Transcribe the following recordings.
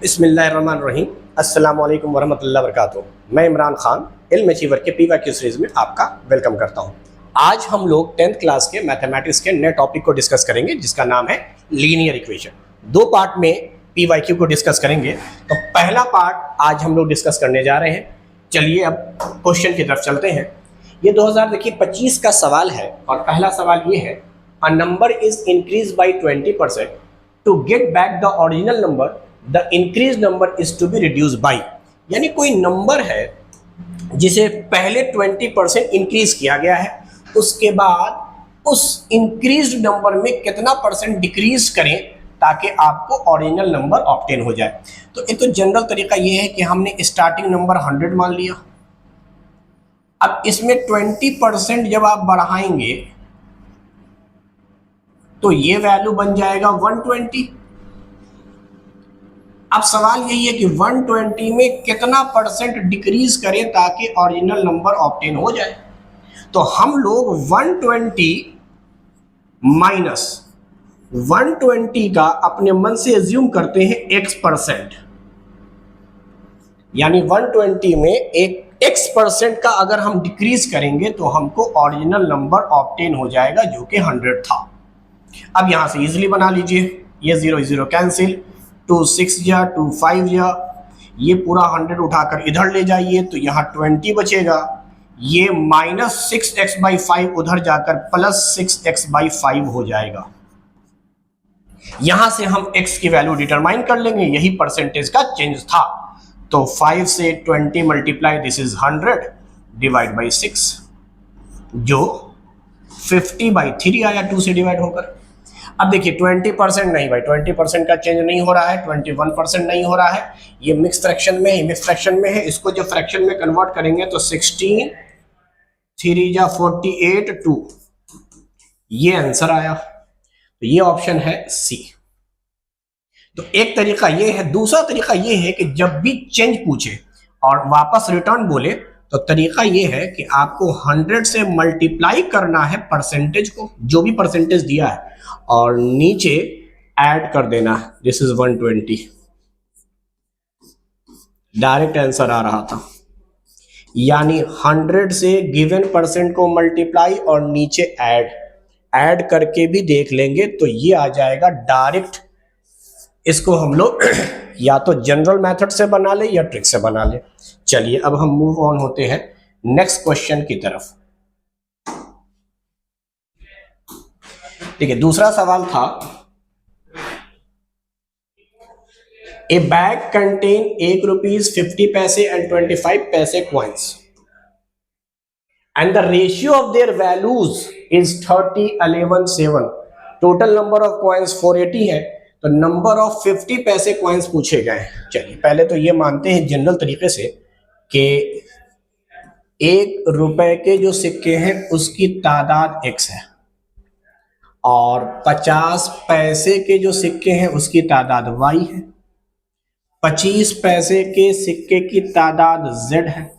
बिस्मिल्लाहिर्रहमानिर्रहीम। अस्सलामु अलैकुम वरहमतुल्लाहि वबरकातुहू। मैं इमरान खान इल्म अचीवर के PYQ सीरीज में आपका वेलकम करता हूं। आज हम लोग 10th क्लास के मैथमेटिक्स के नए टॉपिक को डिस्कस करेंगे जिसका नाम है लीनियर इक्वेशन। दो पार्ट में PYQ को डिस्कस करेंगे। तो पहला पार्ट आज हम लोग डिस्कस करने जा रहे हैं। चलिए अब क्वेश्चन की तरफ चलते हैं। ये 2025 का सवाल है और पहला सवाल ये है, a number is increase by 20%। To get back the original number the increase number is to be reduce by. यानी कोई नंबर है जिसे पहले 20% इंक्रीज किया गया है, उसके बाद उस इंक्रीज नंबर में कितना परसेंट डिक्रीज करें ताकि आपको ओरिजिनल नंबर ऑब्टेन हो जाए। तो एक तो जनरल तरीका यह है कि हमने स्टार्टिंग नंबर 100 मान लिया। अब इसमें 20% जब आप बढ़ाएंगे तो ये वैल्यू बन जाएगा 120। अब सवाल यही है कि 120 में कितना परसेंट डिक्रीज करें ताकि ओरिजिनल नंबर ऑब्टेन हो जाए। तो हम लोग 120 माइनस 120 का अपने मन से एज्यूम करते हैं x%। यानी 120 में एक x% का अगर हम डिक्रीज करेंगे तो हमको ओरिजिनल नंबर ऑब्टेन हो जाएगा जो कि 100 था। अब यहां से इजीली बना लीजिए, ये 0 0 कैंसिल, 2 6 या 2 5 या ये पूरा 100 उठाकर इधर ले जाइए तो यहाँ 20 बचेगा। ये -6x/5 उधर जाकर +6x/5 हो जाएगा। यहां से हम x की वैल्यू डिटरमाइन कर लेंगे, यही परसेंटेज का चेंज था। तो 5 से 20 multiply, this is 100 divide by 6 जो 50/3 आया 2 से डिवाइड होकर। अब देखिए 20% नहीं भाई, 20% का चेंज नहीं हो रहा है, 21% नहीं हो रहा है, ये मिक्स फ्रैक्शन में है, मिक्स फ्रैक्शन में है। इसको जब फ्रैक्शन में कन्वर्ट करेंगे तो 16 3 जा 48 2, ये आंसर आया। तो ये ऑप्शन है सी। तो एक तरीका ये है। दूसरा तरीका ये है कि जब भी चेंज पूछे और वापस रिटर्न बोले तो तरीका ये है कि आपको 100 से मल्टीप्लाई करना है परसेंटेज को, जो भी परसेंटेज दिया है, और नीचे ऐड कर देना है, दिस इज 120। डायरेक्ट आंसर आ रहा था। यानी 100 से गिवन परसेंट को मल्टीप्लाई और नीचे ऐड करके भी देख लेंगे तो ये आ जाएगा डायरेक्ट। इसको हम लोग या तो जनरल मेथड से बना ले या ट्रिक से बना ले। चलिए अब हम मूव ऑन होते हैं नेक्स्ट क्वेश्चन की तरफ। ठीक है, दूसरा सवाल था, ए बैग कंटेन 1 रुपीज 50 पैसे एंड 25 पैसे coins and the ratio of their values is 30 11 7। Total number of coins 480 है, तो नंबर ऑफ 50 पैसे कॉइन्स पूछे गए। चलिए पहले तो ये मानते हैं जनरल तरीके से कि 1 रुपए के जो सिक्के हैं उसकी तादाद x है और 50 पैसे के जो सिक्के हैं उसकी तादाद y है। 25 पैसे के सिक्के की तादाद z है।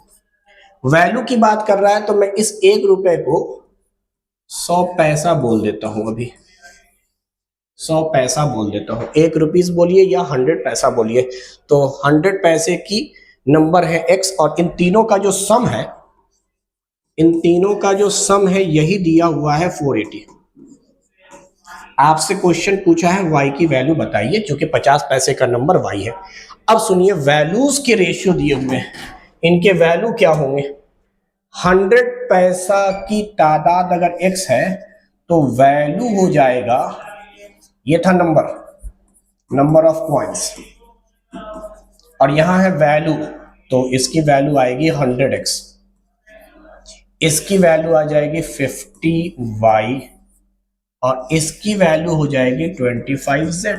वैल्यू की बात कर रहा है तो मैं इस 1 रुपए को 100 पैसा बोल देता हूं। अभी 100 पैसा बोल देता हूं, 1 रुपीज बोलिए या 100 पैसा बोलिए। तो 100 पैसे की नंबर है x और इन तीनों का जो सम है, इन तीनों का जो सम है यही दिया हुआ है 480। आपसे क्वेश्चन पूछा है y की वैल्यू बताइए, क्योंकि 50 पैसे का नंबर y है। अब सुनिए, वैल्यूज के रेशियो दिए हुए हैं, इनके वैल्यू क्या होंगे। 100 पैसा की तादाद अगर x है तो वैल्यू हो जाएगा, ये था नंबर ऑफ कॉइन्स, और यहां है वैल्यू, तो इसकी वैल्यू आएगी 100x, इसकी वैल्यू आ जाएगी 50y और इसकी वैल्यू हो जाएगी 25z।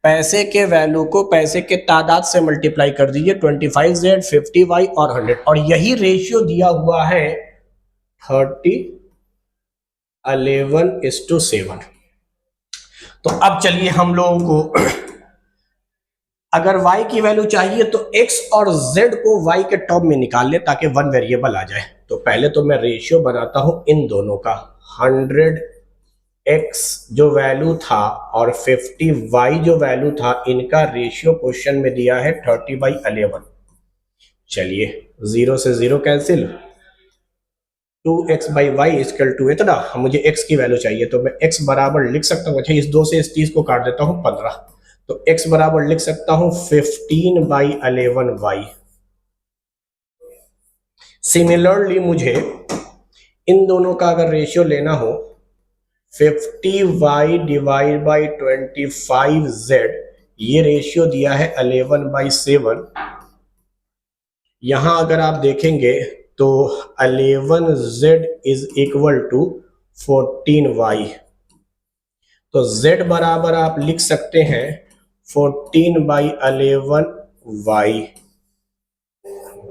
पैसे के वैल्यू को पैसे के तादाद से मल्टीप्लाई कर दीजिए, 25z 50y और 100, और यही रेशियो दिया हुआ है 30 11:7। तो अब चलिए हम लोगों को अगर y की वैल्यू चाहिए तो x और z को y के टर्म में निकाल ले ताकि 1 वेरिएबल आ जाए। तो पहले तो मैं रेशियो बनाता हूं इन दोनों का, 100 x जो वैल्यू था और 50y जो वैल्यू था, इनका रेशियो क्वेश्चन में दिया है 30/11। चलिए 0 से 0 कैंसिल, 2x/y इक्वल टू इतना, मुझे x की वैल्यू चाहिए तो मैं x बराबर लिख सकता हूँ, अच्छा इस 2 से इस 30 को काट देता हूँ 15, तो x बराबर लिख सकता हूँ 15/11y। सिमिलरली मुझे इन दोनों का अगर रेशियो लेना हो, 50y डिवाइड बाई 25z, ये रेशियो दिया है 11/7। यहां अगर आप देखेंगे तो 11z is equal to 14y, तो z बराबर आप लिख सकते हैं 14/11y।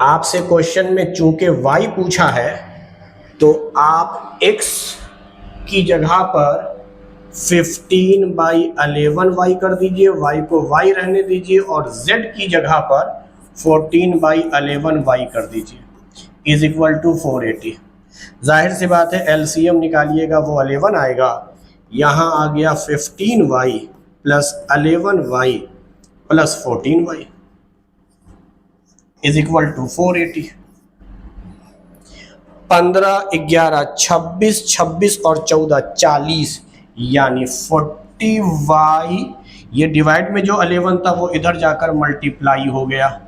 आपसे क्वेश्चन में चूंकि y पूछा है तो आप x की जगह पर 15/11y कर दीजिए, y को y रहने दीजिए, और z की जगह पर 14/11y कर दीजिए, इज इक्वल टू 480। जाहिर सी बात है एलसीएम निकालिएगा वो 11 आएगा, यहां आ गया 15y plus 11y plus 14y is equal to 480। 15, 11, 26, 26 और 14 40, यानी 40y, ये डिवाइड में जो 11 था वो इधर जाकर मल्टीप्लाई हो गया।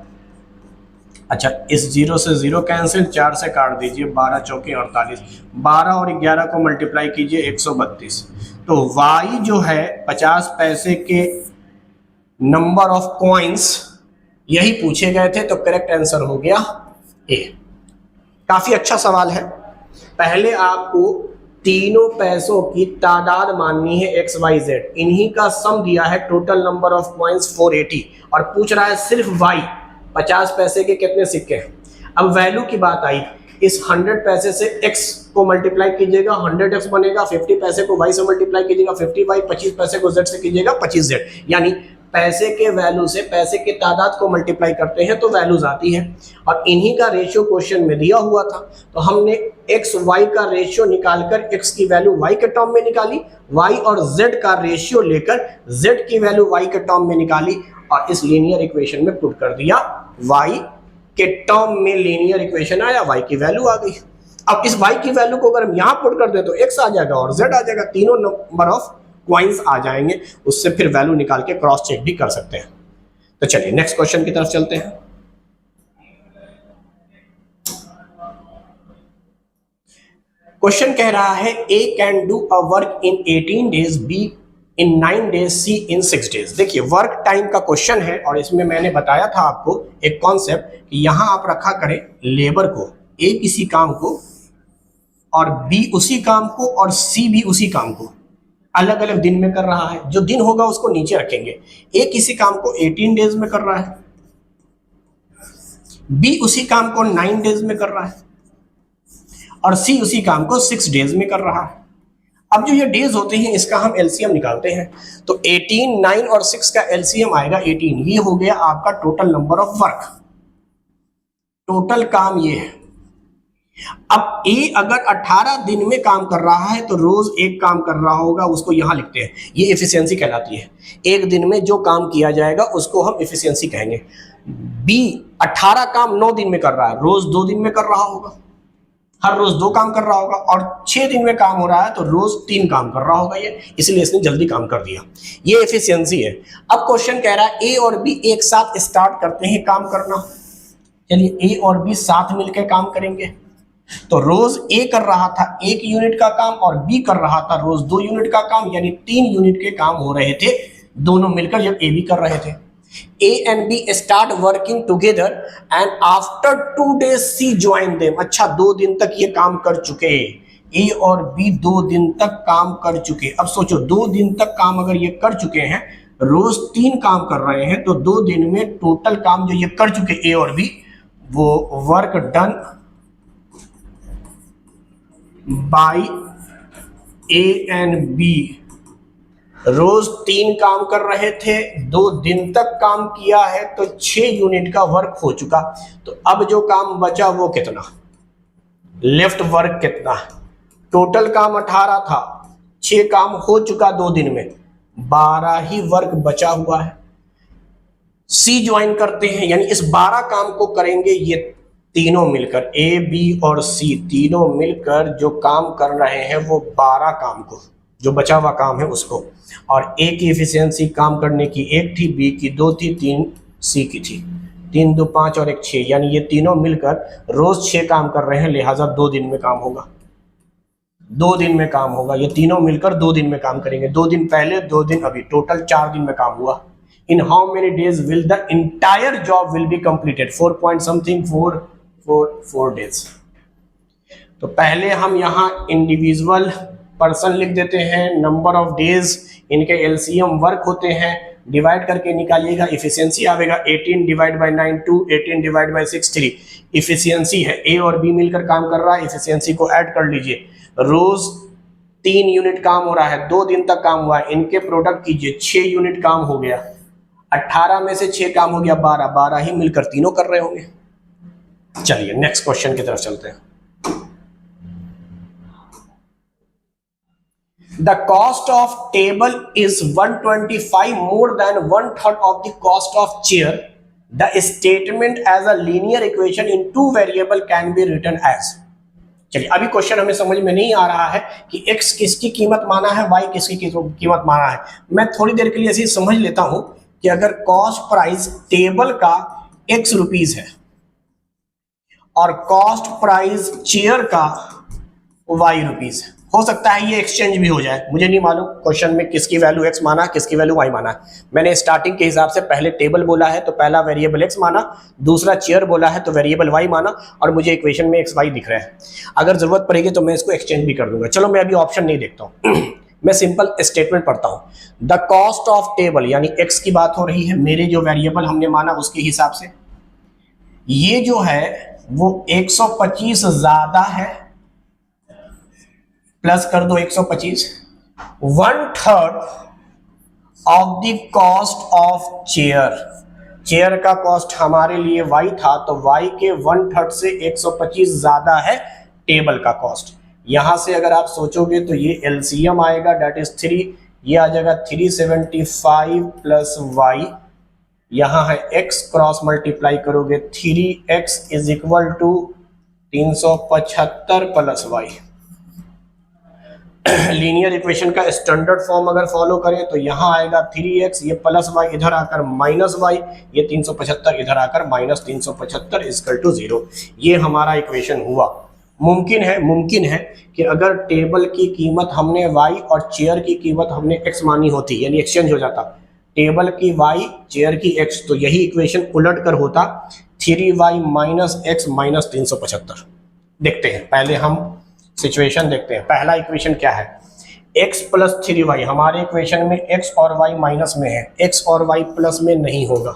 अच्छा इस 0 से 0 कैंसिल, 4 से काट दीजिए, 12 चौके 48, 12 और 11 को मल्टीप्लाई कीजिए 132। तो y जो है 50 पैसे के नंबर ऑफ कॉइन्स यही पूछे गए थे, तो करेक्ट आंसर हो गया ए। काफी अच्छा सवाल है। पहले आपको तीनों पैसों की तादाद माननी है एक्स वाई जेड, इन्हीं का सम दिया है, टोटल नंबर ऑफ कॉइन्स 480, और पूछ रहा है सिर्फ वाई, 50 पैसे के कितने सिक्के हैं। अब वैल्यू की बात आई, इस 100 पैसे से x को मल्टीप्लाई कीजिएगा 100x बनेगा, 50 पैसे को y से मल्टीप्लाई कीजिएगा 50y, 25 पैसे को z से कीजिएगा 25z, यानी पैसे के वैल्यू से पैसे के तादाद को मल्टीप्लाई करते हैं तो वैल्यूज आती है, और इन्हीं का रेशियो क्वेश्चन में दिया हुआ था। तो हमने x y का रेशियो निकालकर x की वैल्यू y के टर्म में निकाली, y और z का रेशियो लेकर z की वैल्यू y के टर्म में निकाली, और इस लीनियर इक्वेशन में पुट कर दिया, y के टर्म में लीनियर इक्वेशन आया, y की वैल्यू आ गई। अब इस y की वैल्यू को अगर हम यहां पुट कर दे तो x आ जाएगा और z आ जाएगा, तीनों नंबर ऑफ कॉइन्स आ जाएंगे, उससे फिर वैल्यू निकाल के क्रॉस चेक भी कर सकते हैं। तो चलिए नेक्स्ट क्वेश्चन की तरफ चलते हैं। क्वेश्चन कह रहा है A can do a work in 18 days, B in 9 days, C in 6 days. देखिए वर्क टाइम का क्वेश्चन है, और इसमें मैंने बताया था आपको एक कॉन्सेप्ट कि यहां आप रखा करें लेबर को, ए किसी काम को और बी उसी काम को और सी भी उसी काम को, अलग अलग दिन में कर रहा है, जो दिन होगा उसको नीचे रखेंगे। ए किसी काम को 18 डेज में कर रहा है, बी उसी काम को 9 डेज में कर रहा है, और सी उसी काम को 6 डेज में कर रहा है। अब जो ये डेज होते हैं इसका हम एलसीएम निकालते हैं, तो 18, 9 और 6 का एलसीएम आएगा 18, ये हो गया आपका total number of work, total काम ये है। अब ए अगर 18 दिन में काम कर रहा है तो रोज एक काम कर रहा होगा, उसको यहां लिखते हैं, ये एफिशिएंसी कहलाती है। एक दिन में जो काम किया जाएगा उसको हम एफिशिएंसी कहेंगे। बी 18 काम 9 दिन में कर रहा है, रोज 2 दिन में कर रहा होगा, हर रोज 2 काम कर रहा होगा, और 6 दिन में काम हो रहा है तो रोज 3 काम कर रहा होगा ये, इसलिए इसने जल्दी काम कर दिया, ये एफिशिएंसी है। अब क्वेश्चन कह रहा है ए और बी एक साथ स्टार्ट करते हैं काम करना, चलिए ए और बी साथ मिलकर काम करेंगे। तो रोज ए कर रहा था 1 यूनिट का काम और बी कर रहा था रोज 2 यूनिट का काम, यानी 3 यूनिट के काम हो रहे थे दोनों मिलकर जब ए बी कर रहे थे। A and B start working together and after 2 days C join them. अच्छा 2 दिन तक ये काम कर चुके, ए और बी 2 दिन तक काम कर चुके। अब सोचो 2 दिन तक काम अगर ये कर चुके हैं, रोज 3 काम कर रहे हैं, तो 2 दिन में टोटल काम जो ये कर चुके ए और बी, वो work done by A and B, रोज 3 काम कर रहे थे, 2 दिन तक काम किया है, तो 6 यूनिट का वर्क हो चुका। तो अब जो काम बचा वो कितना, लेफ्ट वर्क कितना, टोटल काम 18 था, 6 काम हो चुका 2 दिन में, 12 ही वर्क बचा हुआ है। सी ज्वाइन करते हैं, यानी इस 12 काम को करेंगे ये तीनों मिलकर, ए बी और सी तीनों मिलकर जो काम कर रहे हैं वो 12 काम को, जो बचा हुआ काम है उसको, और ए की एफिशिएंसी काम करने की 1 थी, बी की 2 थी, 3 सी की थी, 3 2 5 और 1 6, यानी ये तीनों मिलकर रोज 6 काम कर रहे हैं, लिहाजा 2 दिन में काम होगा, 2 दिन में काम होगा। ये तीनों मिलकर 2 दिन में काम करेंगे, 2 दिन पहले 2 दिन अभी, टोटल 4 दिन में काम हुआ। In how many days will the entire job will be completed, 4 point something 4 days. तो पहले हम यहाँ इंडिविजुअल पर्सन लिख देते हैं, नंबर ऑफ डेज, इनके एलसीएम वर्क होते हैं, डिवाइड करके निकालिएगा, इफिशियंसी आएगा 18 divide by 9 2, 18 divide by 6 3। Efficiency है, ए और बी मिलकर काम कर रहा है, इफिशियंसी को ऐड कर लीजिए। रोज 3 यूनिट काम हो रहा है, 2 दिन तक काम हुआ है, इनके प्रोडक्ट कीजिए, 6 यूनिट काम हो गया, 18 में से 6 काम हो गया 12, 12 ही मिलकर तीनों कर रहे होंगे। चलिए नेक्स्ट क्वेश्चन की तरफ चलते हैं। The cost of table is 125 more than 1/3 of the cost of chair. The statement as a linear equation in 2 variable can be written as। चलिए अभी क्वेश्चन हमें समझ में नहीं आ रहा है कि x किसकी कीमत माना है, y किसकी कीमत माना है। मैं थोड़ी देर के लिए ऐसे समझ लेता हूं कि अगर कॉस्ट प्राइस टेबल का x रुपीस है और कॉस्ट प्राइस चेयर का y रुपीस है, हो सकता है ये एक्सचेंज भी हो जाए, मुझे नहीं मालूम क्वेश्चन में किसकी वैल्यू x माना, किसकी वैल्यू y माना है। मैंने स्टार्टिंग के हिसाब से पहले टेबल बोला है तो पहला वेरिएबल x माना, दूसरा चेयर बोला है तो वेरिएबल y माना, और मुझे इक्वेशन में x y दिख रहा है। अगर जरूरत पड़ेगी तो मैं इसको एक्सचेंज भी कर दूंगा। चलो मैं अभी ऑप्शन नहीं देखता हूं मैं सिंपल स्टेटमेंट पढ़ता हूं। द कॉस्ट ऑफ टेबल, यानी x की बात हो रही है, मेरे जो वेरिएबल हमने माना उसके हिसाब से, ये जो है वो 125 ज्यादा है, प्लस कर दो 125, 1/3 of the cost of chair. Chair का कॉस्ट हमारे लिए y था, तो y के 1/3 से 125 ज्यादा है टेबल का कॉस्ट। यहां से अगर आप सोचोगे तो ये एलसीएम आएगा, डेट इज 3, ये आ जाएगा 375 प्लस y, यहां है x, क्रॉस मल्टीप्लाई करोगे 3x is equal to 375 plus y। Linear equation का स्टैंडर्ड फॉर्म अगर फॉलो करें तो यहां आएगा 3x, ये प्लस y इधर आकर माइनस y, ये 375 इधर आकर माइनस 375 इक्वल टू 0। ये हमारा इक्वेशन हुआ। मुमकिन है कि अगर टेबल की कीमत हमने y और चेयर की कीमत हमने x मानी होती, यानी एक्सचेंज हो जाता, टेबल की y चेयर की x, तो यही इक्वेशन उलट कर होता 3y माइनस x माइनस 375। देखते हैं, पहले हम सिचुएशन देखते हैं। पहला इक्वेशन क्या है, x प्लस 3y, हमारे इक्वेशन में x और y माइनस में है, x और y प्लस में नहीं होगा,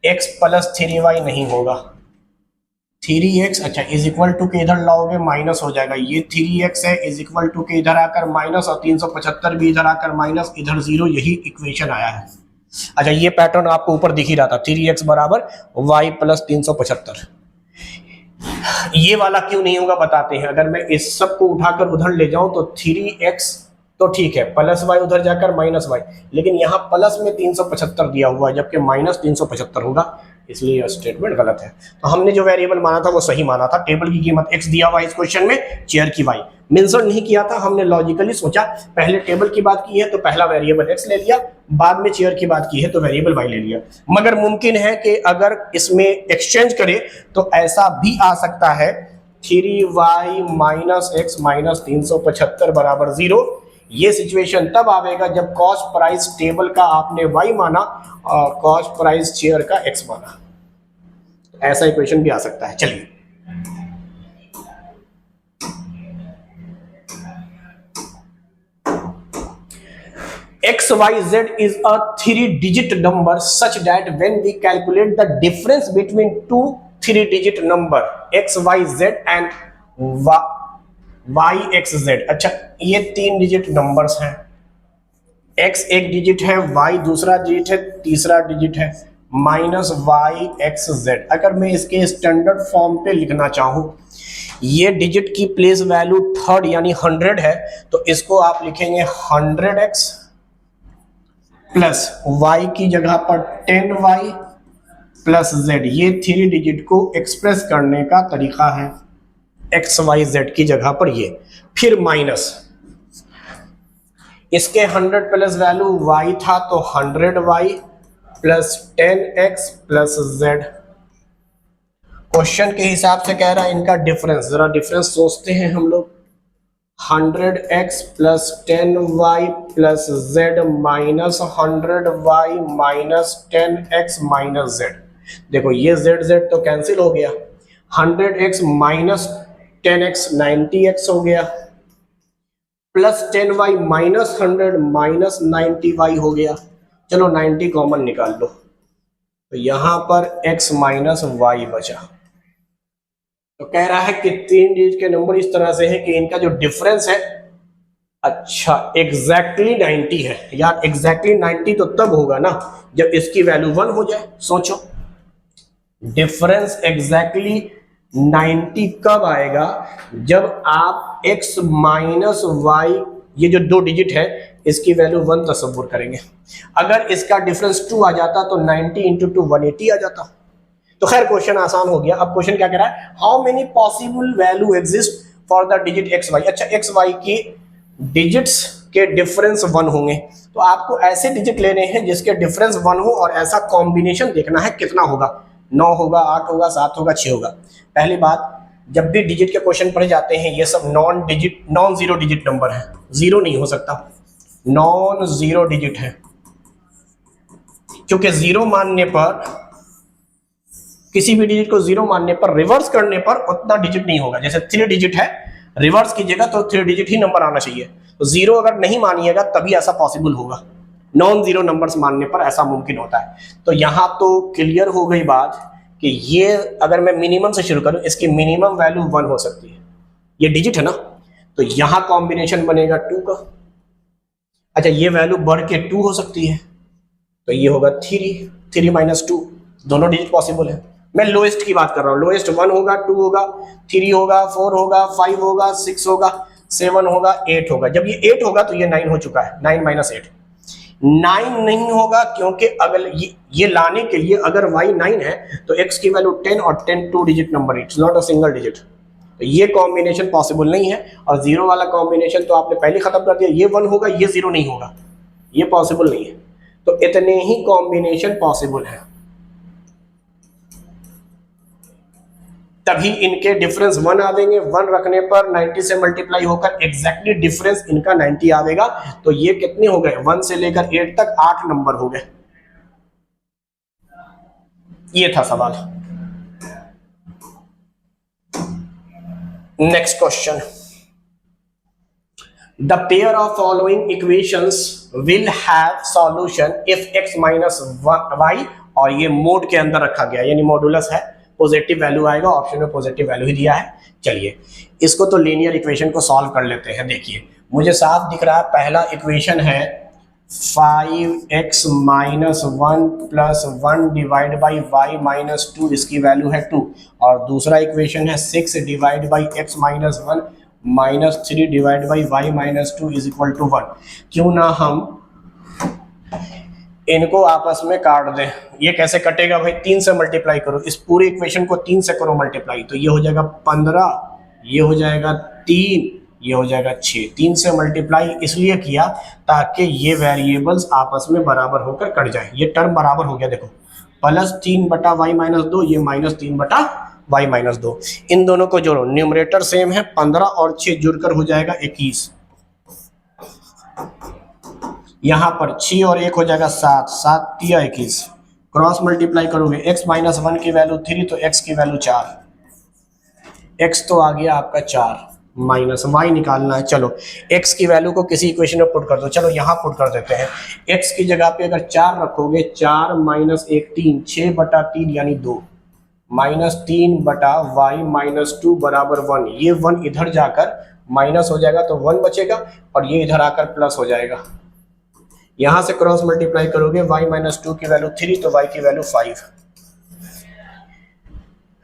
x प्लस 3y नहीं होगा, 3x अच्छा इज इक्वल टू के इधर लाओगे माइनस हो जाएगा, ये 3x है इज इक्वल टू के इधर आकर माइनस, और 375 भी इधर आकर माइनस, इधर 0, यही इक्वेशन आया है। अच्छा ये पैटर्न आपको ऊपर दिख ही रहा था, 3x बराबर y प्लस 375। ये वाला क्यों नहीं होगा बताते हैं। अगर मैं इस सब को उठाकर उधर ले जाऊं तो 3x तो ठीक है, प्लस y उधर जाकर माइनस y, लेकिन यहाँ प्लस में 375 दिया हुआ है जबकि माइनस 375 होगा, इसलिए यह स्टेटमेंट गलत है। तो हमने जो वेरिएबल माना था वो सही माना था। टेबल की कीमत x दिया हुआ इस क्वेश्चन में, चेयर की y मेंशन नहीं किया था, हमने लॉजिकली सोचा पहले टेबल की बात की है तो पहला वेरिएबल x ले लिया, बाद में चेयर की बात की है तो वेरिएबल y ले लिया। मगर मुमकिन है कि अगर इसमें एक्सचेंज करें तो ऐसा भी आ सकता है 3y माइनस x माइनस 375 बराबर 0। ये सिचुएशन तब आएगा जब कॉस्ट प्राइस टेबल का आपने y माना और कॉस्ट प्राइस चेयर का x माना, ऐसा इक्वेशन भी आ सकता है। चलिए XYZ is a 3-digit number such that when we calculate the difference between two 3-digit number XYZ and YXZ, अच्छा ये 3 डिजिट नंबर्स हैं, X एक डिजिट है, Y दूसरा डिजिट है, तीसरा डिजिट है, माइनस YXZ। अगर मैं इसके स्टैंडर्ड फॉर्म पे लिखना चाहूं, ये डिजिट की प्लेस वैल्यू थर्ड यानी 100 है, तो इसको आप लिखेंगे 100x प्लस y की जगह पर 10y प्लस z। ये 3 डिजिट को एक्सप्रेस करने का तरीका है, एक्स वाई जेड की जगह पर ये, फिर माइनस इसके 100 प्लस वैल्यू y था तो 100y plus 10x plus z। Question के हिसाब से कह रहा है इनका डिफरेंस, जरा डिफरेंस सोचते हैं हम लोग। 100x plus 10y plus z minus 100y minus 10x minus z। देखो ये z तो कैंसिल हो गया, 100x माइनस 10x 90x हो गया, plus 10y minus 100 minus 90y हो गया। चलो 90 कॉमन निकाल लो, तो यहां पर x माइनस y बचा। तो कह रहा है कि 3 डिजिट के नंबर इस तरह से है कि इनका जो डिफरेंस है, अच्छा एग्जैक्टली 90 है यार। एग्जैक्टली 90 तो तब होगा ना जब इसकी वैल्यू 1 हो जाए। सोचो डिफरेंस एग्जैक्टली 90 कब आएगा, जब आप x माइनस वाई, ये जो 2 डिजिट है इसकी वैल्यू 1 तस्वुर करेंगे। अगर इसका डिफरेंस 2 आ जाता तो 90 इंटू 2 180 आ जाता। तो खैर क्वेश्चन आसान हो गया। अब क्वेश्चन क्या कह रहा है, how many possible value exist for the digit x y. अच्छा एक्स वाई की डिजिट्स के डिफरेंस 1 होंगे, तो आपको ऐसे डिजिट लेने हैं जिसके डिफरेंस 1 हो और ऐसा कॉम्बिनेशन देखना है कितना होगा, 9 होगा, 8 होगा, 7 होगा, 6 होगा। पहली बात, जब भी डिजिट के क्वेश्चन पढ़े जाते हैं ये सब नॉन जीरो डिजिट नंबर है, जीरो नहीं हो सकता, नॉन जीरो डिजिट है। क्योंकि जीरो मानने पर, किसी भी डिजिट को जीरो मानने पर, रिवर्स करने पर उतना डिजिट नहीं होगा। जैसे 3 डिजिट है, रिवर्स कीजिएगा तो 3 डिजिट ही नंबर आना चाहिए। तो जीरो अगर नहीं मानिएगा तभी ऐसा पॉसिबल होगा, नॉन जीरो नंबर्स मानने पर ऐसा मुमकिन होता है। तो यहां तो क्लियर हो गई बात कि ये अगर मैं मिनिमम से शुरू करूं, इसकी मिनिमम वैल्यू 1 हो सकती है, ये डिजिट है ना, तो यहां कॉम्बिनेशन बनेगा 2 का। अच्छा ये वैल्यू बढ़ के 2 हो सकती है, तो ये होगा 3 माइनस 2, दोनों डिजिट पॉसिबल है। मैं लोएस्ट की बात कर रहा हूं, लोएस्ट 1 होगा, 2 होगा, 3 होगा, 4 होगा, 5 होगा, 6 होगा, 7 होगा, 8 होगा। जब ये 8 होगा तो ये 9 हो चुका है, 9 माइनस 8। 9 नहीं होगा क्योंकि अगर ये लाने के लिए अगर y 9 है तो x की वैल्यू 10 और 10 2 digit number, it's not a single digit. तो ये कॉम्बिनेशन पॉसिबल नहीं है। और जीरो वाला कॉम्बिनेशन तो आपने पहले खत्म कर दिया, ये 1 होगा, ये 0 नहीं होगा, ये पॉसिबल नहीं है। तो इतने ही कॉम्बिनेशन पॉसिबल है, तभी इनके डिफरेंस 1 आवेंगे। 1 रखने पर 90 से मल्टीप्लाई होकर एग्जैक्टली डिफरेंस इनका 90 आवेगा। तो ये कितने हो गए, 1 से लेकर 8 तक 8 नंबर हो गए। ये था सवाल। Next question, the pair of following equations will have solution if x minus y, और ये मोड के अंदर रखा गया यानी मॉडुलस है, पॉजिटिव वैल्यू आएगा, ऑप्शन में पॉजिटिव वैल्यू ही दिया है। चलिए इसको तो लीनियर इक्वेशन को सॉल्व कर लेते हैं। देखिए मुझे साफ दिख रहा है, पहला इक्वेशन है 5x minus 1 plus 1 divide by y minus 2, इसकी वैल्यू है 2। और दूसरा इक्वेशन है 6 divide by x minus 1 minus 3 divide by y minus 2 is equal to 1। क्यों ना हम इनको आपस में काट दें। ये कैसे कटेगा भाई, 3 से मल्टीप्लाई करो, इस पूरे इक्वेशन को 3 से करो मल्टीप्लाई, तो ये हो जाएगा 15, ये हो जाएगा 3, ये हो जाएगा 6। 3 से मल्टीप्लाई इसलिए किया ताकि ये वेरिएबल्स आपस में बराबर होकर कट जाए। ये टर्म बराबर हो गया, देखो प्लस 3 बटा वाई माइनस 2, ये माइनस 3 बटा वाई माइनस 2। इन दोनों को जोड़ो, न्यूमरेटर सेम है, 15 और 6 जुड़कर हो जाएगा 21। यहां पर 6 और 1 हो जाएगा 7, 7 3 21। क्रॉस मल्टीप्लाई करोगे, x माइनस 1 की वैल्यू 3 तो x की वैल्यू 4, x तो आ गया आपका 4, माइनस y निकालना है। चलो x की वैल्यू को किसी इक्वेशन में पुट कर दो, चलो यहां पुट कर देते हैं। x की जगह पे अगर 4 रखोगे, 4 माइनस 1 3, 6 बटा 3 यानी 2, माइनस 3 बटा y माइनस 2 बराबर 1। ये 1 इधर जाकर माइनस हो जाएगा तो 1 बचेगा, और ये इधर आकर प्लस हो जाएगा। यहां से क्रॉस मल्टीप्लाई करोगे, y माइनस 2 की वैल्यू 3 तो y की वैल्यू 5।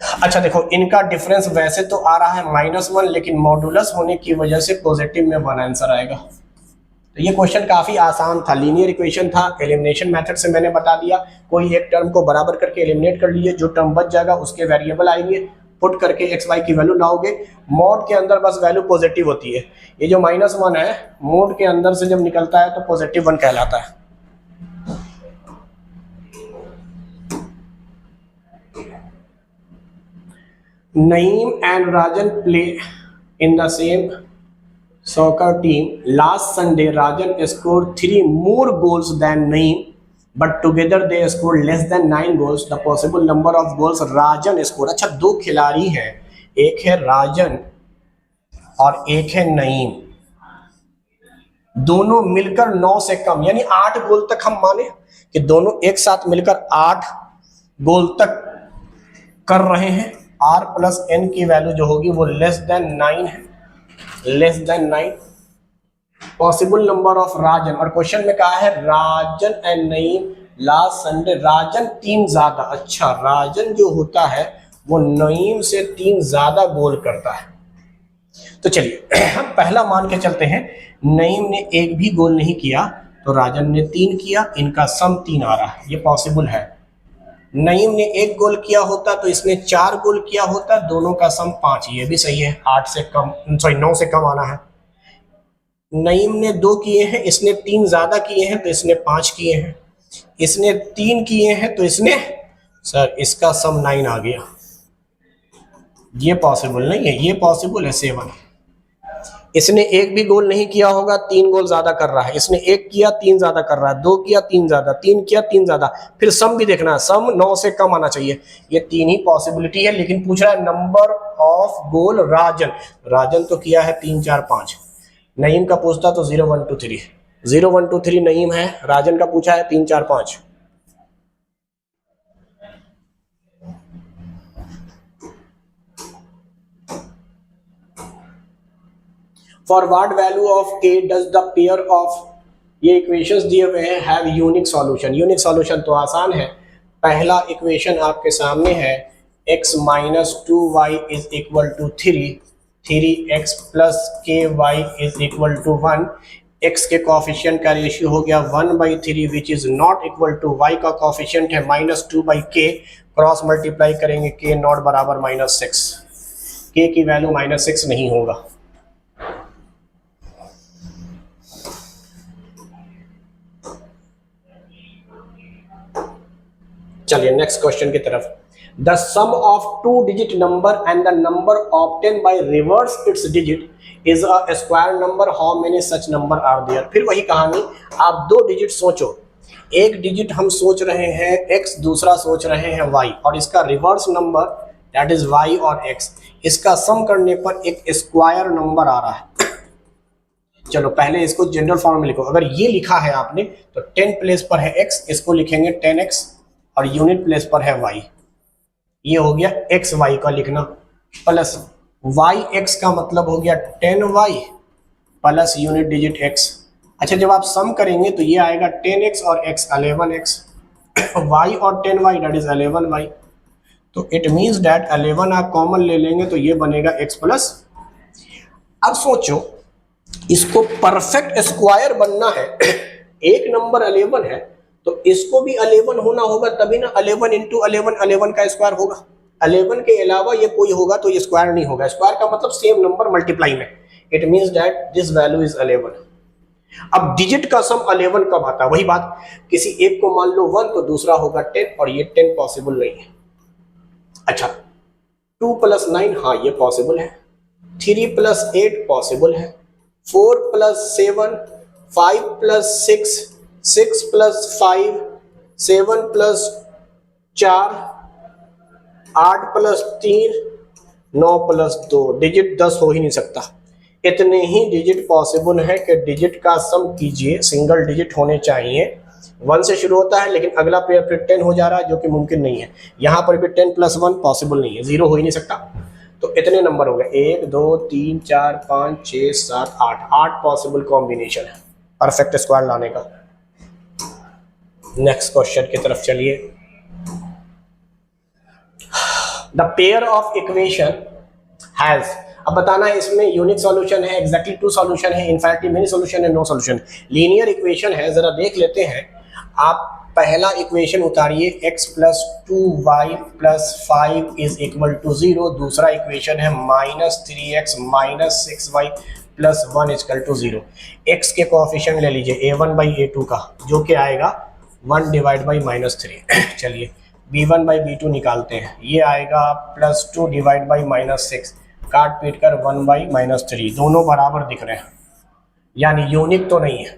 अच्छा देखो, इनका डिफरेंस वैसे तो आ रहा है -1, लेकिन मॉडुलस होने की वजह से पॉजिटिव में 1 आंसर आएगा। तो ये क्वेश्चन काफी आसान था, लीनियर इक्वेशन था, एलिमिनेशन मेथड से मैंने बता दिया। कोई एक टर्म को बराबर करके एलिमिनेट कर लीजिए, जो टर्म बच जाएगा उसके वेरिएबल आएंगे, पुट करके एक्स वाई की वैल्यू लाओगे। मॉड के अंदर बस वैल्यू पॉजिटिव होती है, ये जो -1 है मोड के अंदर से जब निकलता है तो +1 कहलाता है। Naeem and Rajan play in the same soccer team. Last Sunday, Rajan scored 3 more goals than Naeem, but together they scored less than 9 goals. The possible number of goals Rajan scored. अच्छा, दो खिलाड़ी हैं, एक है राजन और एक है नईम, दोनों मिलकर 9 से कम यानी 8 गोल तक हम माने कि दोनों एक साथ मिलकर 8 गोल तक कर रहे हैं। r प्लस n की वैल्यू जो होगी वो <9 है, <9। पॉसिबल नंबर ऑफ राजन, और क्वेश्चन में कहा है राजन एंड नईम लास्ट संडे, राजन 3 ज्यादा। अच्छा, राजन जो होता है वो नईम से 3 ज्यादा गोल करता है। तो चलिए हम पहला मान के चलते हैं, नईम ने एक भी गोल नहीं किया तो राजन ने 3 किया, इनका सम 3 आ रहा है, ये पॉसिबल है। नईम ने 1 गोल किया होता तो इसने 4 गोल किया होता, दोनों का सम 5, ये भी सही है, 9 से कम आना है। नईम ने 2 किए हैं, इसने 3 ज्यादा किए हैं तो इसने 5 किए हैं, इसने 3 किए हैं तो इसने, सर इसका सम 9 आ गया। ये पॉसिबल नहीं है, ये पॉसिबल है 7। इसने 1 भी गोल नहीं किया होगा, 3 गोल ज्यादा कर रहा है, इसने 1 किया 3 ज्यादा कर रहा है, 2 किया 3 ज्यादा, 3 किया 3 ज्यादा, फिर सम भी देखना है, सम 9 से कम आना चाहिए। ये 3 ही पॉसिबिलिटी है, लेकिन पूछ रहा है नंबर ऑफ गोल राजन, राजन तो किया है 3 4 5, नईम का पूछता तो 0 1 2 3, 0 1 2 3 नईम है, राजन का पूछा है 3 4 5। For what value of k does the pair of, ये इक्वेशंस दिए हुए हैं, have unique solution. Unique solution तो आसान है, पहला इक्वेशन आपके सामने है, x minus 2y is equal to 3x plus ky is equal to 1। x के कॉफिशिएंट का रेशियो हो गया 1/3 which is not equal to, y का कॉफिशिएंट है -2/k, क्रॉस मल्टीप्लाई करेंगे k नॉट बराबर -6, k की वैल्यू -6 नहीं होगा। चलिए नेक्स्ट क्वेश्चन की तरफ। The sum of 2 digit number and the number obtain by reverse its digit is a square number, how many such number are there. फिर वही कहानी, आप 2 डिजिट सोचो, एक डिजिट हम सोच रहे हैं x, दूसरा सोच रहे हैं y, और इसका reverse number that is y और x, इसका सम करने पर एक स्क्वायर नंबर आ रहा है। चलो पहले इसको जनरल फॉर्म में लिखो, अगर ये लिखा है आपने तो 10 प्लेस पर है x, इसको लिखेंगे 10x, और यूनिट प्लेस पर है y, ये हो गया एक्स वाई का लिखना, प्लस वाई एक्स का मतलब हो गया 10y plus unit digit x। अच्छा, जब आप सम करेंगे तो ये आएगा 10x और x 11x, y और 10y दैट इज 11y। तो इट मींस दैट 11 आप कॉमन ले लेंगे तो ये बनेगा x प्लस। अब सोचो, इसको परफेक्ट स्क्वायर बनना है, एक नंबर 11 है तो इसको भी 11 होना होगा, तभी ना 11 इंटू 11 11 का स्क्वायर होगा। 11 के अलावा ये कोई होगा तो ये स्क्वायर नहीं होगा, स्क्वायर का मतलब सेम नंबर मल्टीप्लाई में, it means that this value is 11। अब डिजिट का सम 11 कब आता है, वही बात, किसी एक को मान लो 1 तो दूसरा होगा 10, और ये 10 पॉसिबल नहीं है। अच्छा, 2 प्लस 9, हाँ ये पॉसिबल है, 3 प्लस 8 पॉसिबल है, 4 plus 7, 5 plus 6, 6 plus 5, 7 plus 4, 8 plus 3, 9 plus 2, digit 10 हो ही नहीं सकता। इतने ही डिजिट पॉसिबल है कि डिजिट का सम कीजिए, सिंगल डिजिट होने चाहिए, 1 से शुरू होता है लेकिन अगला पेयर फिर 10 हो जा रहा है, जो कि मुमकिन नहीं है। यहाँ पर भी 10 प्लस 1 पॉसिबल नहीं है, 0 हो ही नहीं सकता। तो इतने नंबर हो गए, 1 2 3 4 5 6 7 8, 8 पॉसिबल कॉम्बिनेशन है परफेक्ट स्क्वायर लाने का। नेक्स्ट क्वेश्चन की तरफ चलिए। The pair of equation has, अब बताना है इसमें यूनिक सॉल्यूशन है, एग्जैक्टली टू सॉल्यूशन है, इनफैक्टली मेनी सॉल्यूशन है, नो सॉल्यूशन। लीनियर इक्वेशन है, जरा देख लेते हैं। आप पहला इक्वेशन उतारिए, x plus 2y plus 5 is equal to 0। दूसरा इक्वेशन है minus 3x minus 6y plus 1 equal to 0। x के कोएफिशिएंट ले लीजिए a1 बाई a2 का, जो कि आएगा 1 डिवाइड बाई माइनस 3। चलिए b1 बाई b2 निकालते हैं, ये आएगा प्लस 2 डिवाइड बाई माइनस 6, काट पीट कर 1 बाई माइनस 3। दोनों बराबर दिख रहे हैं, यानी यूनिक तो नहीं है।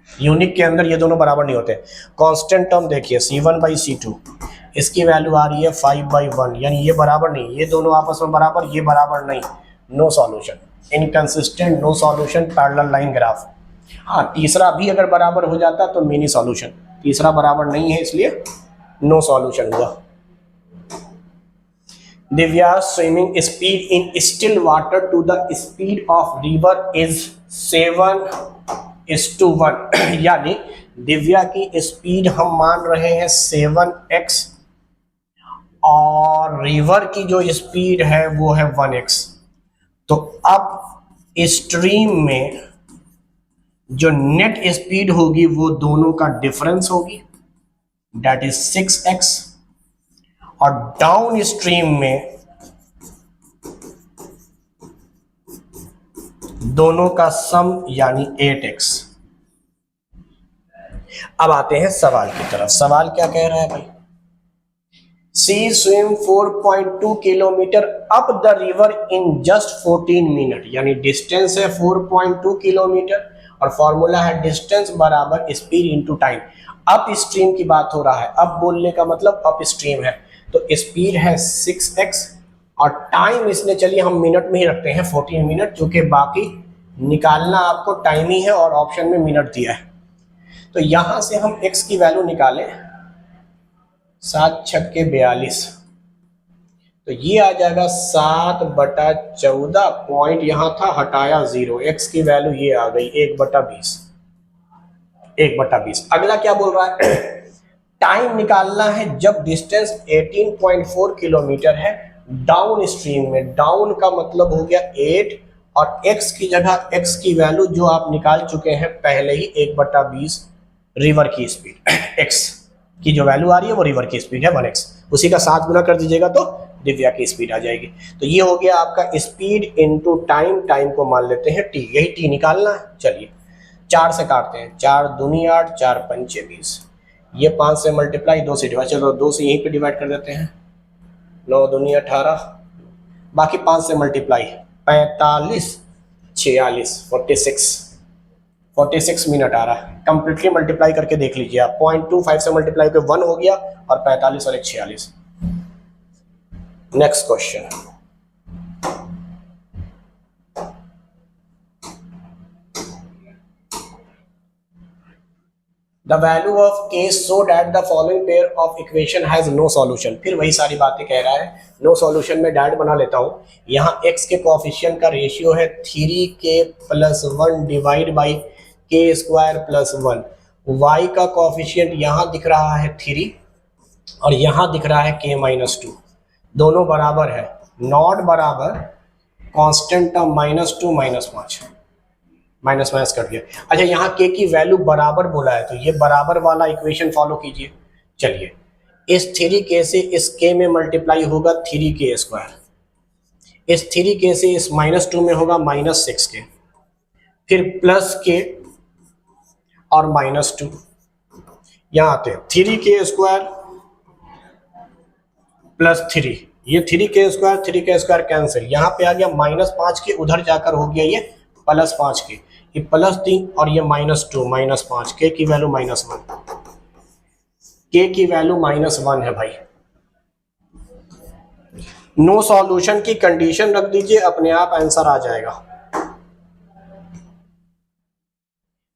यूनिक के अंदर ये दोनों बराबर नहीं होते। कांस्टेंट टर्म देखिए c1 बाई c2, इसकी वैल्यू आ रही है 5 बाई 1, यानी ये बराबर नहीं, ये दोनों आपस में बराबर, ये बराबर नहीं। No solution, inconsistent, no solution, parallel line graph. हाँ, तीसरा भी अगर बराबर हो जाता तो मिनी सॉल्यूशन, तीसरा बराबर नहीं है इसलिए नो सॉल्यूशन हुआ। Divya swimming speed in still water to the speed of river is 7:1, यानी दिव्या की स्पीड हम मान रहे हैं 7x और रिवर की जो स्पीड है वो है 1x। तो अब स्ट्रीम में जो नेट स्पीड होगी वो दोनों का डिफरेंस होगी, दैट इज 6x, और डाउन स्ट्रीम में दोनों का सम यानी 8x। अब आते हैं सवाल की तरफ। सवाल क्या कह रहा है भाई? C swim 4.2 kilometre up the river in just 14 minute, यानी डिस्टेंस है 4.2 किलोमीटर और फॉर्मूला है डिस्टेंस बराबर speed into time. Upstream की बात हो रहा है, अप बोलने का मतलब अप स्ट्रीम है, तो स्पीड है 6x और टाइम इसने, चलिए हम मिनट में ही रखते हैं 14 मिनट, जो कि बाकी निकालना आपको टाइम ही है और ऑप्शन में मिनट दिया है। तो यहां से हम x की वैल्यू निकालें, 7 छक्के 42, तो ये आ जाएगा 7/14। पॉइंट यहां था, हटाया 0, x की वैल्यू ये आ गई 1/20। 1/20। अगला क्या बोल रहा है? टाइम निकालना है जब डिस्टेंस 18.4 किलोमीटर है डाउन स्ट्रीम में। डाउन का मतलब हो गया 8 और x की जगह x की वैल्यू जो आप निकाल चुके हैं पहले ही 1/20 रिवर की स्पीड। x की जो वैल्यू आ रही है वो रिवर की स्पीड है 1x, उसी का 7 गुना कर दीजिएगा तो दिव्या की स्पीड आ जाएगी। तो ये हो गया आपका स्पीड इनटू टाइम, टाइम को मान लेते हैं t, यही t निकालना है। चलिए 4 से काटते हैं, 4 दूनी 8, 4 पंचे 20, ये 5 से मल्टीप्लाई, 2 से डिवाइड, चलो 2 से यहीं पे डिवाइड कर देते हैं, 9 दूनी 18, बाकी 5 से मल्टीप्लाई, 45, 46, 46 मिनट आ रहा है। कंप्लीटली मल्टीप्लाई करके देख लीजिए आप, 0.25 से मल्टीप्लाई करके 1 हो गया और 45 और 1 46। Next question, the value of k so that the following pair of equation has no solution। फिर वही सारी बातें कह रहा है, नो सॉल्यूशन में डायरेक्ट बना लेता हूं। यहाँ x के कोएफिशिएंट का रेशियो है 3k + 1 divide by k square plus 1। y का कोएफिशिएंट यहाँ दिख रहा है 3 और यहाँ दिख रहा है k-2, दोनों बराबर है, नॉट बराबर कांस्टेंट टर्म -2 -5, माइनस माइनस कर दिया। अच्छा, यहाँ k की वैल्यू बराबर बोला है तो ये बराबर वाला इक्वेशन फॉलो कीजिए। चलिए इस 3k से इस k में मल्टीप्लाई होगा 3k स्क्वायर, इस 3k से इस -2 में होगा -6k, फिर प्लस k और -2। यहाँ आते हैं 3k स्क्वायर प्लस 3, ये 3k स्क्वायर कैंसिल, यहाँ पे आ गया -5k, उधर जाकर हो गया ये +5k, ये +3 और ये -2 -5, k की वैल्यू -1, k की वैल्यू -1 है भाई। नो सॉल्यूशन की कंडीशन रख दीजिए, अपने आप आंसर आ जाएगा।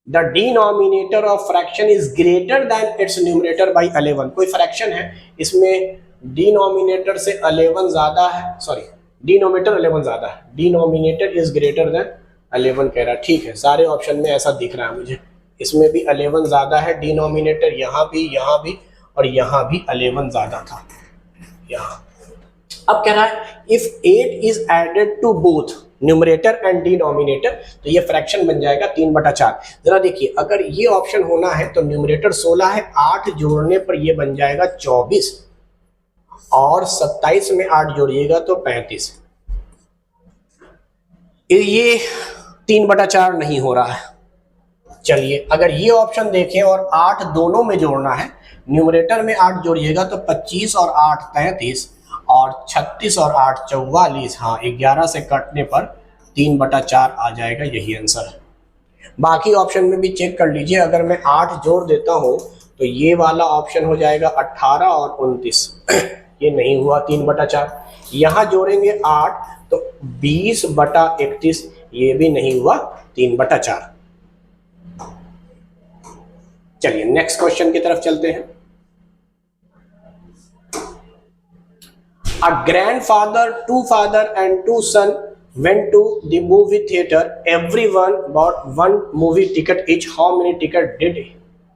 The denominator of fraction is greater than it's numerator by 11। कोई फ्रैक्शन है, इसमें डिनोमिनेटर से 11 ज्यादा है, सॉरी डिनोमिनेटर 11 ज्यादा है, डिनोमिनेटर इज ग्रेटर देन 11 कह रहा है। ठीक है, सारे ऑप्शन में ऐसा दिख रहा है मुझे, इसमें भी 11 ज्यादा है डिनोमिनेटर, यहाँ भी और यहाँ भी 11 ज्यादा था यहाँ। अब कह रहा है if 8 is added to both numerator and denominator, तो ये फ्रैक्शन बन जाएगा 3/4। जरा देखिए, अगर ये ऑप्शन होना है तो न्यूमरेटर 16 है, 8 जोड़ने पर ये बन जाएगा 24, और 27 में 8 जोड़िएगा तो 35। ये 3/4 नहीं हो रहा है। चलिए अगर ये ऑप्शन देखें और 8 दोनों में जोड़ना है, न्यूमरेटर में 8 जोड़िएगा तो 25 और 8 33, और 36 और 8 44, हाँ 11 से कटने पर 3/4 आ जाएगा, यही आंसर है। बाकी ऑप्शन में भी चेक कर लीजिए, अगर मैं 8 जोड़ देता हूँ तो ये वाला ऑप्शन हो जाएगा 18 और 29, ये नहीं हुआ 3/4। यहाँ जोड़ेंगे 8 तो 20/31, ये भी नहीं हुआ 3/4। चलिए नेक्स्ट क्वेश्चन की तरफ चलते हैं। A grandfather, 2 father and 2 son went to the movie theater. Everyone bought 1 movie ticket each. How many ticket did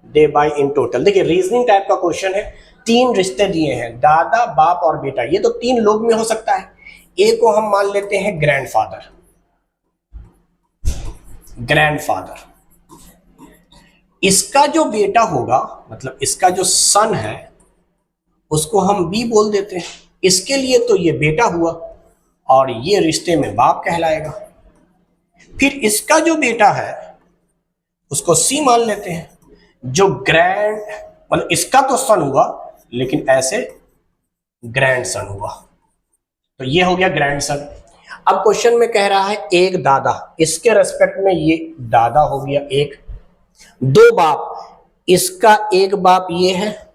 they buy in total? देखिए रीजनिंग टाइप का क्वेश्चन है, 3 रिश्ते दिए हैं, दादा बाप और बेटा, ये तो 3 लोग में हो सकता है। ए को हम मान लेते हैं ग्रैंडफादर, ग्रैंडफादर। इसका जो बेटा होगा, मतलब इसका जो सन है, उसको हम बी बोल देते हैं। इसके लिए तो ये बेटा हुआ और ये रिश्ते में बाप कहलाएगा। फिर इसका जो बेटा है उसको सी मान लेते हैं, जो ग्रैंड, मतलब इसका तो सन हुआ लेकिन ऐसे ग्रैंड सन हुआ, तो ये हो गया ग्रैंड सन। अब क्वेश्चन में कह रहा है एक दादा, इसके रेस्पेक्ट में ये दादा हो गया एक, 2 बाप, इसका एक बाप ये है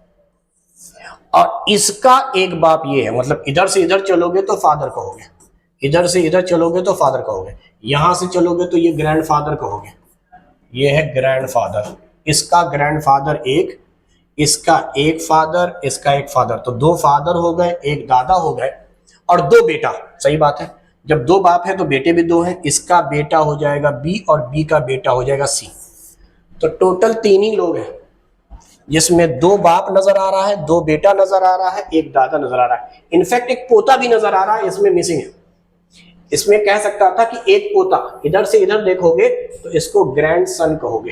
और इसका एक बाप ये है, मतलब इधर से इधर चलोगे तो फादर कहोगे, इधर से इधर चलोगे तो फादर कहोगे, यहां से चलोगे तो ये ग्रैंडफादर कहोगे, ये है ग्रैंडफादर। इसका ग्रैंडफादर एक, इसका एक फादर, इसका एक फादर, तो 2 फादर हो गए, एक दादा हो गए और 2 बेटा। सही बात है, जब 2 बाप है तो बेटे भी 2 हैं, इसका बेटा हो जाएगा बी और बी का बेटा हो जाएगा सी। तो टोटल 3 ही लोग हैं, जिसमें 2 बाप नजर आ रहा है, 2 बेटा नजर आ रहा है, एक दादा नजर आ रहा है, इनफैक्ट एक पोता भी नजर आ रहा है, इसमें मिसिंग है। इसमें कह सकता था कि एक पोता, इधर से इधर देखोगे तो इसको ग्रैंड सन कहोगे।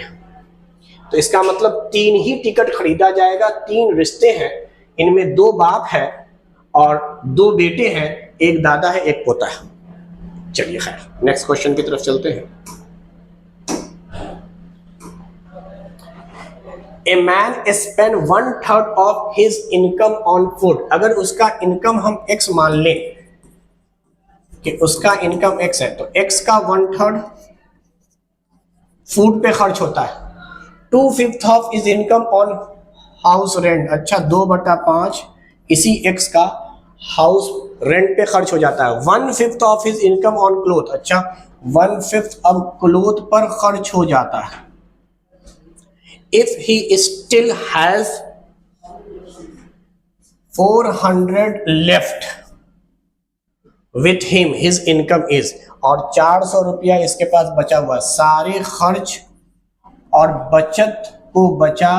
तो इसका मतलब 3 ही टिकट खरीदा जाएगा, 3 रिश्ते हैं, इनमें 2 बाप है और 2 बेटे हैं, एक दादा है एक पोता है। चलिए खैर नेक्स्ट क्वेश्चन की तरफ चलते हैं। A man spend 1/3 of his income on food. अगर उसका इनकम हम x मान लें कि उसका इनकम x है, तो x का 1/3 फूड पे खर्च होता है। 2/5 of is income on house rent, अच्छा 2/5 इसी x का हाउस रेंट पे खर्च हो जाता है। 1/5 of is income on cloth, अच्छा 1/5 अब क्लोथ पर खर्च हो जाता है। If he still has 400 left with him, his income is, और 400 रुपया इसके पास बचा हुआ, सारे खर्च और बचत को बचा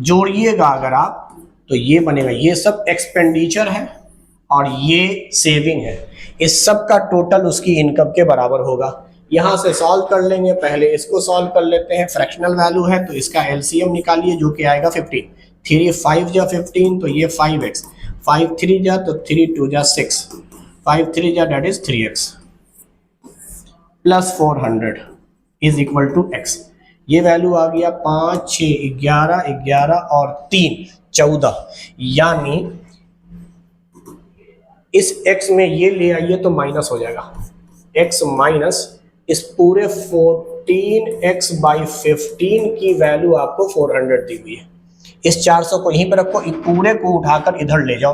जोड़िएगा अगर आप, तो ये बनेगा, ये सब एक्सपेंडिचर है और ये सेविंग है, इस सब का टोटल उसकी इनकम के बराबर होगा। यहां से सॉल्व कर लेंगे, पहले इसको सॉल्व कर लेते हैं। फ्रैक्शनल वैल्यू है तो इसका एलसीएम निकालिए, जो कि आएगा 15, 3 5 जा 15, तो ये 5x, 5 3 जा तो 3 2 जा 6, 5 3 जा that is 3x plus 400 is equal to x। ये वैल्यू आ गया 5 6 11 11 और 3 14, यानी इस x में ये ले आइए तो माइनस हो जाएगा, x माइनस इस पूरे 14x बाई 15 की वैल्यू आपको 400 दी हुई है। इस 400 को यहीं पर रखो, इस पूरे को उठाकर इधर ले जाओ।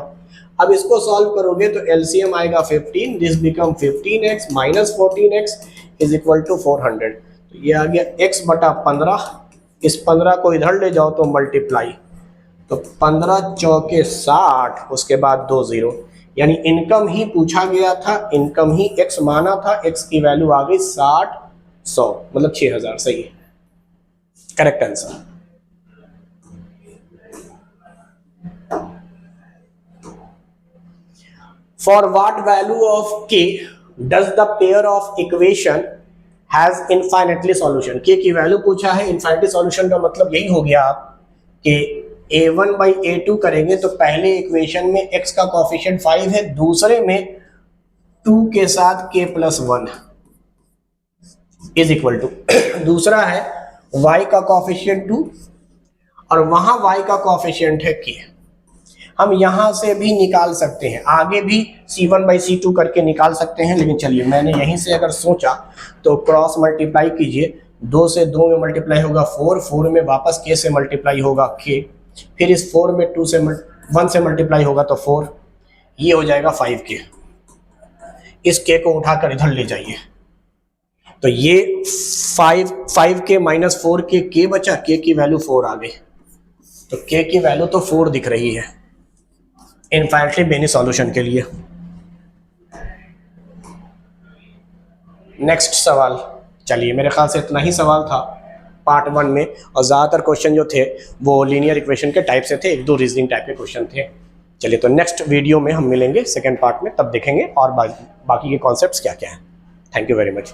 अब इसको सॉल्व करोगे तो एलसीएम आएगा 15, this become 15x minus 14x is equal to 400। तो ये आ गया x बटा 15, इस 15 को इधर ले जाओ तो मल्टीप्लाई, तो 15 चौके 60, उसके बाद 2 0, यानी इनकम ही पूछा गया था, इनकम ही x माना था, x की वैल्यू आ गई 60 100, मतलब 6000। सही है, correct answer. For what value of K does the pair of equation has infinitely solution. K की वैल्यू पूछा है, इनफाइनाइटली सॉल्यूशन का मतलब यही हो गया कि a1 बाई a2 करेंगे तो पहले इक्वेशन में x का कोफिशिएंट 5 है, दूसरे में 2 के साथ k plus 1 is equal to, दूसरा है y का कोफिशिएंट 2 और वहां y का कोफिशिएंट है k। हम यहां से भी निकाल सकते हैं, आगे भी c1 बाई c2 करके निकाल सकते हैं, लेकिन चलिए मैंने यहीं से अगर सोचा तो क्रॉस मल्टीप्लाई कीजिए, 2 से 2 में मल्टीप्लाई होगा 4, 4 में वापस k से मल्टीप्लाई होगा k, फिर इस 4 में 2 से 1 से मल्टीप्लाई होगा तो 4, ये हो जाएगा 5k। इस k को उठाकर इधर ले जाइए तो ये 5k माइनस 4k, k बचा, k की वैल्यू 4 आ गई, तो k की वैल्यू तो 4 दिख रही है इनफाइनाइटली मेनी सॉल्यूशन के लिए। नेक्स्ट सवाल, चलिए मेरे ख्याल से इतना ही सवाल था पार्ट 1 में, और ज़्यादातर क्वेश्चन जो थे वो लीनियर इक्वेशन के टाइप से थे, 1-2 रीजनिंग टाइप के क्वेश्चन थे। चलिए तो नेक्स्ट वीडियो में हम मिलेंगे सेकेंड पार्ट में, तब देखेंगे और बाकी के कॉन्सेप्ट्स क्या क्या हैं। Thank you very much.